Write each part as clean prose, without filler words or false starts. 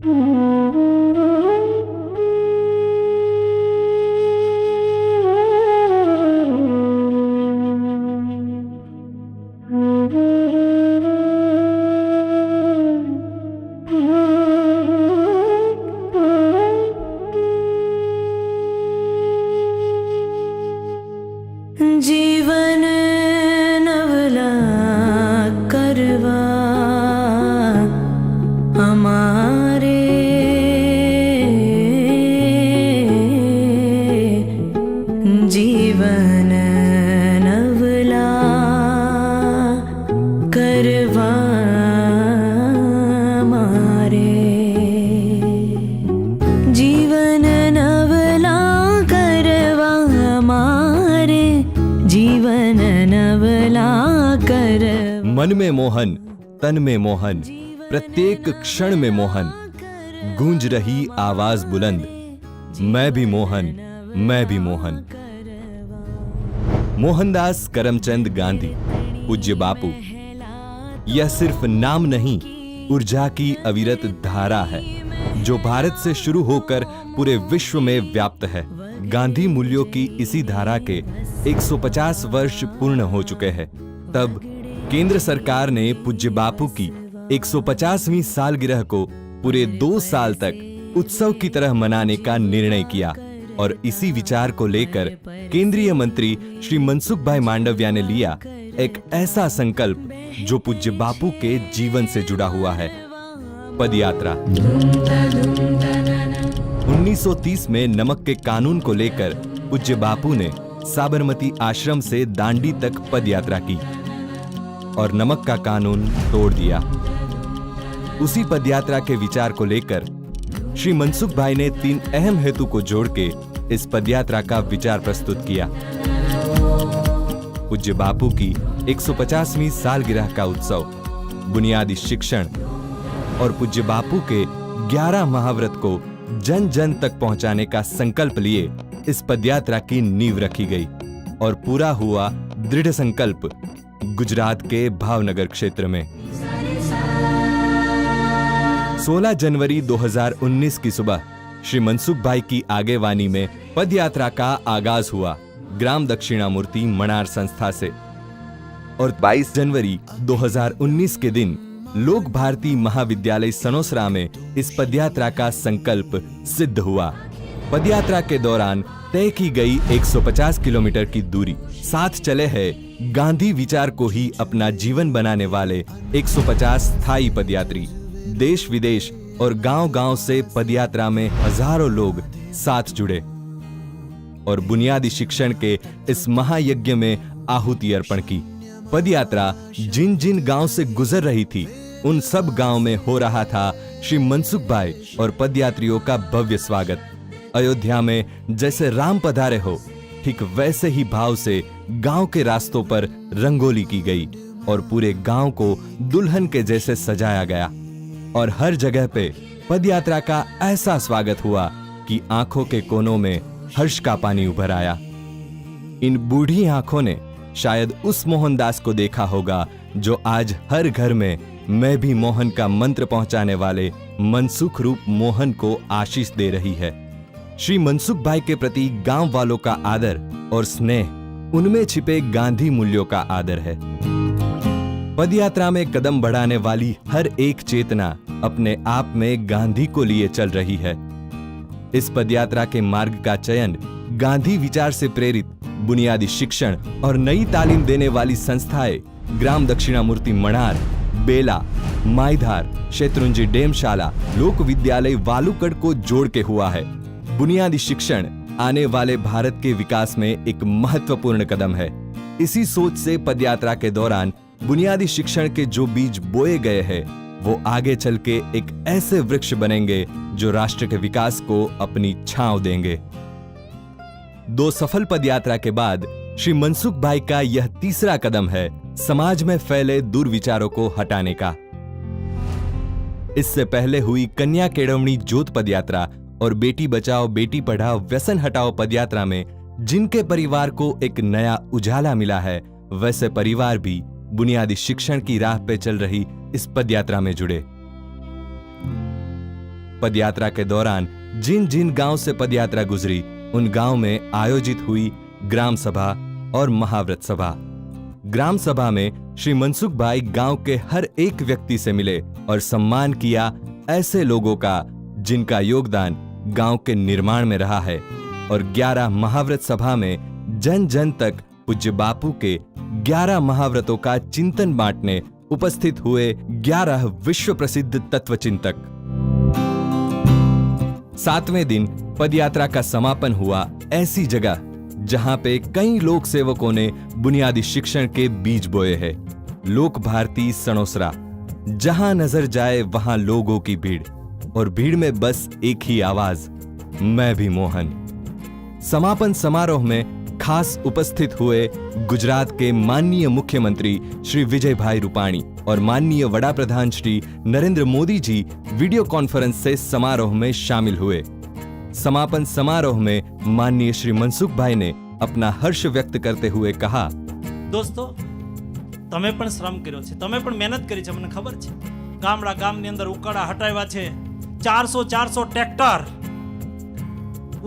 जीवन नवला करवा हमारे, जीवन नवला करवा हमारे, जीवन नवला करवा हमारे, जीवन नवला कर। मन में मोहन, तन में मोहन, प्रत्येक क्षण में मोहन, गूंज रही आवाज बुलंद, मैं भी मोहन, मैं भी मोहन। मोहनदास करमचंद गांधी, पूज्य बापू। यह सिर्फ नाम नहीं, ऊर्जा की अविरत धारा है जो भारत से शुरू होकर पूरे विश्व में व्याप्त है। गांधी मूल्यों की इसी धारा के 150 वर्ष पूर्ण हो चुके हैं। तब केंद्र सरकार ने पूज्य बापू की 150वीं सालगिरह को पूरे 2 साल तक उत्सव की तरह मनाने का निर्णय किया और इसी विचार को लेकर केंद्रीय मंत्री श्री मनसुख भाई मांडविया ने लिया एक ऐसा संकल्प जो पूज्य बापू के जीवन से जुड़ा हुआ है, पदयात्रा। 1930 में नमक के कानून को लेकर पूज्य बापू ने साबरमती आश्रम से दांडी तक पदयात्रा की और नमक का कानून तोड़ दिया। उसी पदयात्रा के विचार को लेकर श्री मनसुख भाई ने 3 अहम हेतु को जोड़ के इस पदयात्रा का विचार प्रस्तुत किया। पूज्य बापू की 150वीं सालगिरह का उत्सव, बुनियादी शिक्षण और पूज्य बापू के 11 महाव्रत को जन जन तक पहुंचाने का संकल्प लिए इस पदयात्रा की नींव रखी गई और पूरा हुआ दृढ़ संकल्प गुजरात के भावनगर क्षेत्र में। 16 जनवरी 2019 की सुबह श्री मनसुख भाई की आगेवानी में पदयात्रा का आगाज हुआ ग्राम दक्षिणामूर्ति मणार संस्था से और 22 जनवरी 2019 के दिन लोक भारती महाविद्यालय सनोसरा में इस पदयात्रा का संकल्प सिद्ध हुआ। पदयात्रा के दौरान तय की गई 150 किलोमीटर की दूरी साथ चले हैं गांधी विचार को ही अपना जीवन बनाने वाले 150 स्थायी पदयात्री। देश विदेश और गांव-गांव से पदयात्रा में हजारों लोग साथ जुड़े और बुनियादी शिक्षण के इस महायज्ञ में आहुति अर्पण की। पदयात्रा जिन जिन गांव से गुजर रही थी उन सब गांव में हो रहा था श्री मनसुख भाई और पदयात्रियों का भव्य स्वागत। अयोध्या में जैसे राम पधारे हो, ठीक वैसे ही भाव से गांव के रास्तों पर रंगोली की गई और पूरे गांव को दुल्हन के जैसे सजाया गया और हर जगह पे पदयात्रा का ऐसा स्वागत हुआ कि आंखों के कोनों में हर्ष का पानी उभर आया। इन बूढ़ी आंखों ने शायद उस मोहनदास को देखा होगा जो आज हर घर में मैं भी मोहन का मंत्र पहुंचाने वाले मनसुख रूप मोहन को आशीष दे रही है। श्री मनसुख भाई के प्रति गांव वालों का आदर और स्नेह, उनमें छिपे गांधी मूल्यों का आदर है। पदयात्रा में कदम बढ़ाने वाली हर एक चेतना अपने आप में गांधी को लिए चल रही है। इस पदयात्रा के मार्ग का चयन गांधी विचार से प्रेरित बुनियादी शिक्षण और नई तालीम देने वाली संस्थाएं ग्राम दक्षिणामूर्ति मणार, बेला, माईधार, शत्रुंजी डेमशाला, लोक विद्यालय वालुकड़ को जोड़ के हुआ है। बुनियादी शिक्षण आने वाले भारत के विकास में एक महत्वपूर्ण कदम है। इसी सोच से पदयात्रा के दौरान बुनियादी शिक्षण के जो बीज बोए गए हैं वो आगे चल के एक ऐसे वृक्ष बनेंगे जो राष्ट्र के विकास को अपनी छांव देंगे। 2 सफल पदयात्रा के बाद श्री मनसुख भाई का यह तीसरा कदम है समाज में फैले दुर्विचारों को हटाने का। इससे पहले हुई कन्या केळवणी जोत पदयात्रा और बेटी बचाओ बेटी पढ़ाओ व्यसन हटाओ पदयात्रा में जिनके परिवार को एक नया उजाला मिला है, वैसे परिवार भी बुनियादी शिक्षण की राह पे चल रही इस पदयात्रा में जुड़े। पदयात्रा के दौरान जिन जिन गांव से पदयात्रा गुजरी, उन गांव में आयोजित हुई ग्राम सभा और महाव्रत सभा। ग्राम सभा में श्री मनसुख भाई गांव के हर एक व्यक्ति से मिले और सम्मान किया ऐसे लोगों का जिनका योगदान गांव के निर्माण में रहा है। और 11 महाव्रत सभा में जन जन तक पूज्य बापू के 11 महाव्रतों का चिंतन बांटने उपस्थित हुए 11 विश्व प्रसिद्ध तत्वचिंतक। 7वें दिन पदयात्रा का समापन हुआ ऐसी जगह जहां पे कई लोक सेवकों ने बुनियादी शिक्षण के बीज बोए हैं। लोक भारती सणोसरा, जहां नजर जाए वहां लोगों की भीड़, और भीड़ में बस एक ही आवाज, मैं भी मोहन। समापन समारोह में खास उपस्थित हुए गुजरात के माननीय मुख्यमंत्री श्री विजय भाई रूपाणी और माननीय वड़ा प्रधान श्री नरेंद्र मोदी जी वीडियो कॉन्फ्रेंस से समारोह में शामिल हुए। समापन समारोह में माननीय श्री मनसुख भाई ने अपना हर्ष व्यक्त करते हुए कहा, दोस्तों, તમે પણ શ્રમ કર્યો છે, તમે પણ મહેનત કરી છે, મને ખબર છે। ગામડા ગામની અંદર ઉકાળા હટાવ્યા છે, 400 ટ્રેક્ટર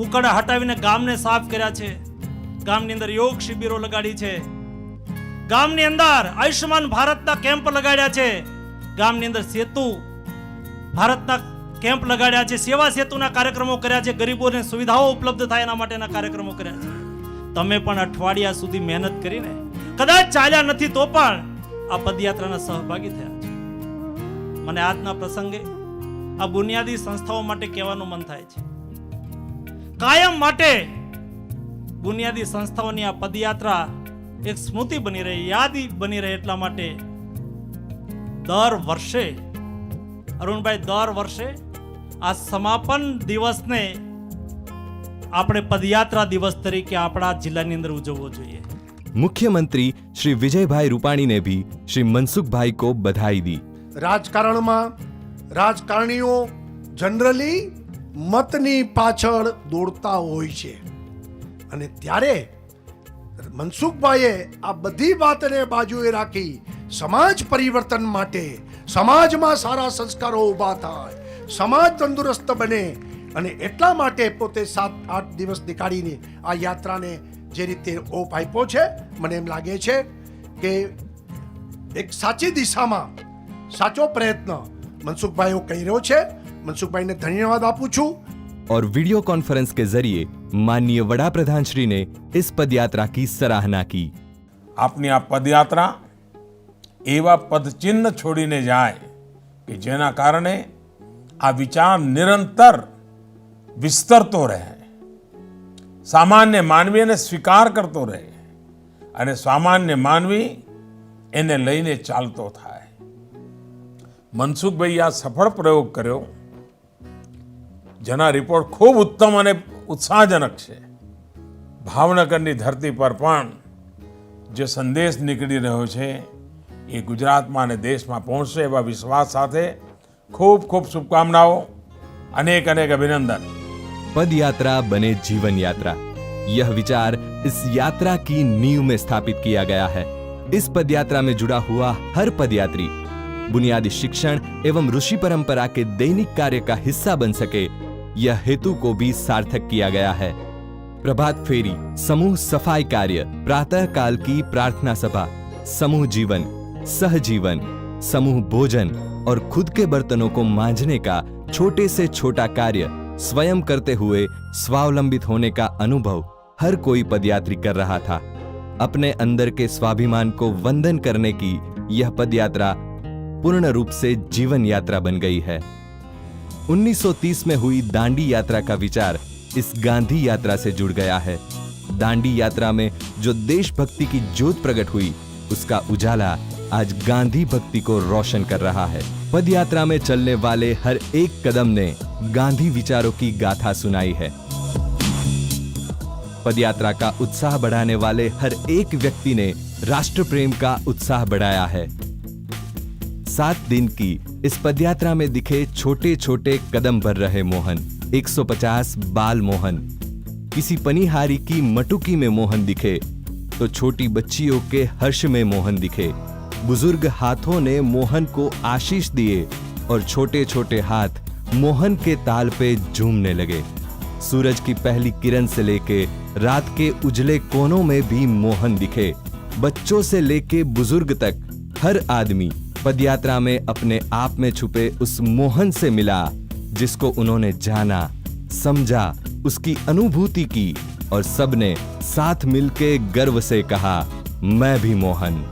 ઉકાળા હટાવીને ગામને સાફ કર્યા છે, ગામની અંદર યોગ શિબિરો લગાડી છે, ગામની અંદર આયુષ્માન ભારતના કેમ્પ લગાડ્યા છે, ગામની અંદર સેતુ ભારતના કેમ્પ લગાડ્યા છે, સેવા સેતુના કાર્યક્રમો કર્યા છે, ગરીબોને સુવિધાઓ ઉપલબ્ધ થાય એના માટેના કાર્યક્રમો કર્યા છે। તમે પણ અઠવાડિયા સુધી મહેનત કરીને કદાચ ચાલ્યા નથી તો પણ આ પદયાત્રાના સહભાગી થયા છે। મને આજના પ્રસંગે આ બુનિયાદી સંસ્થાઓ માટે કહેવાનું મન થાય છે, કાયમ માટે બુનિયાદી સંસ્થાઓની આ પદયાત્રા એક સ્મૃતિ બની રહે, યાદી બની રહે, એટલા માટે દર વર્ષે અરુણભાઈ દર વર્ષે આ સમાપન દિવસને આપણે પદયાત્રા દિવસ તરીકે આપણા જિલ્લાની અંદર ઉજવવો જોઈએ। मुख्यमंत्री श्री विजय भाई रूपाणी ने भी श्री मनसुख भाई को बधाई दी। રાજકારણમાં રાજકારણીઓ જનરલી મતની પાછળ દોડતા હોય છે, અને ત્યારે મનસુખભાઈએ આ બધી વાતને બાજુએ રાખી સમાજ પરિવર્તન માટે, સમાજમાં સારા સંસ્કારો ઊભા થાય, સમાજ તંદુરસ્ત બને, અને એટલા માટે પોતે 7-8 દિવસ નીકાળીને આ યાત્રાને જે રીતે ઓપ આપ્યો છે, મને એમ લાગે છે કે એક સાચી દિશામાં સાચો પ્રયત્ન મનસુખભાઈઓ કરી રહ્યો છે। મનસુખભાઈને ધન્યવાદ આપું છું। और वीडियो कॉन्फ्रेंस के जरिए माननीय वड़ा प्रधान श्री ने इस पदयात्रा की सराहना की। આપની આ પદયાત્રા એવા પદચિહ્ન છોડીને જાય કે જેના કારણે આ વિચાર નિરંતર વિસ્તરતો રહે, સામાન્ય માનવી એને સ્વીકાર કરતો રહે અને સામાન્ય માનવી એને લઈને ચાલતો થાય। મનસુખભાઈ આ સફળ પ્રયોગ કર્યો, જેના રિપોર્ટ ખૂબ ઉત્તમ અને ઉત્સાહજનક છે। ભાવનગરની ધરતી પર પણ જે સંદેશ નીકળી રહ્યો છે એ ગુજરાતમાં અને દેશમાં પહોંચશે એવા વિશ્વાસ સાથે ખૂબ ખૂબ શુભકામનાઓ, અનેક અનેક અભિનંદન। पद यात्रा बने जीवन यात्रा, यह विचार इस यात्रा की नींव में स्थापित किया गया है। इस पद यात्रा में जुड़ा हुआ हर पदयात्री बुनियादी शिक्षण एवं ऋषि परंपरा के दैनिक कार्य का हिस्सा बन सके, यह हेतु को भी सार्थक किया गया है। प्रभात फेरी, समूह सफाई कार्य, प्रातः काल की प्रार्थना सभा, समूह जीवन, सहजीवन, समूह भोजन और खुद के बर्तनों को मांजने का छोटे से छोटा कार्य स्वयं करते हुए स्वावलंबित होने का अनुभव हर कोई पदयात्री कर रहा था। अपने अंदर के स्वाभिमान को वंदन करने की यह पदयात्रा पूर्ण रूप से जीवन यात्रा बन गई है। 1930 में हुई दांडी यात्रा का विचार इस गांधी यात्रा से जुड़ गया है। दांडी यात्रा में जो देशभक्ति की ज्योत प्रकट हुई, उसका उजाला आज गांधी भक्ति को रोशन कर रहा है। पद यात्रा में चलने वाले हर एक कदम ने गांधी विचारों की गाथा सुनाई है। पद यात्रा का उत्साह बढ़ाने वाले हर एक व्यक्ति ने राष्ट्र प्रेम का उत्साह बढ़ाया है। 7 दिन की इस पदयात्रा में दिखे छोटे छोटे कदम भर रहे मोहन, 150 बाल मोहन, किसी पनिहारी की मटुकी में मोहन दिखे तो छोटी बच्चियों के हर्ष में मोहन दिखे। बुजुर्ग हाथों ने मोहन को आशीष दिए और छोटे छोटे हाथ मोहन के ताल पे झूमने लगे। सूरज की पहली किरण से लेके रात के उजले कोनों में भी मोहन दिखे। बच्चों से लेके बुजुर्ग तक हर आदमी पदयात्रा में अपने आप में छुपे उस मोहन से मिला, जिसको उन्होंने जाना, समझा, उसकी अनुभूति की और सबने साथ मिलके गर्व से कहा, मैं भी मोहन।